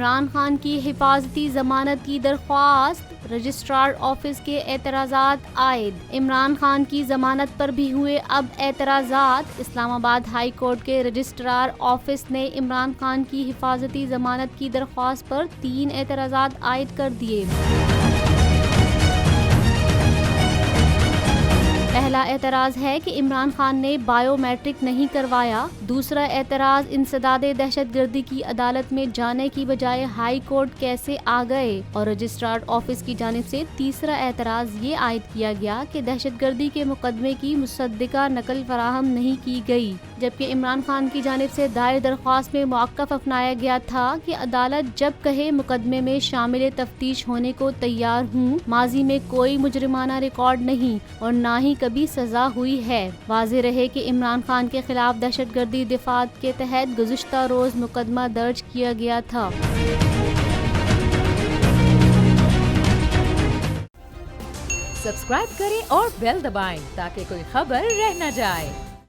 عمران خان کی حفاظتی ضمانت کی درخواست، رجسٹرار آفس کے اعتراضات عائد۔ عمران خان کی ضمانت پر بھی ہوئے اب اعتراضات۔ اسلام آباد ہائی کورٹ کے رجسٹرار آفس نے عمران خان کی حفاظتی ضمانت کی درخواست پر 3 اعتراضات عائد کر دیے۔ پہلا اعتراض ہے کہ عمران خان نے بائیو میٹرک نہیں کروایا۔ دوسرا اعتراض، انسداد دہشت گردی کی عدالت میں جانے کی بجائے ہائی کورٹ کیسے آ گئے؟ اور رجسٹرار آفس کی جانب سے تیسرا اعتراض یہ عائد کیا گیا کہ دہشت گردی کے مقدمے کی مصدقہ نقل فراہم نہیں کی گئی، جبکہ عمران خان کی جانب سے دائر درخواست میں موقف اپنایا گیا تھا کہ عدالت جب کہے مقدمے میں شامل تفتیش ہونے کو تیار ہوں۔ ماضی میں کوئی مجرمانہ ریکارڈ نہیں اور نہ ہی کبھی سزا ہوئی ہے۔ واضح رہے کہ عمران خان کے خلاف دہشت گردی دفعات کے تحت گزشتہ روز مقدمہ درج کیا گیا تھا۔ سبسکرائب کریں اور بیل دبائیں تاکہ کوئی خبر رہ نہ جائے۔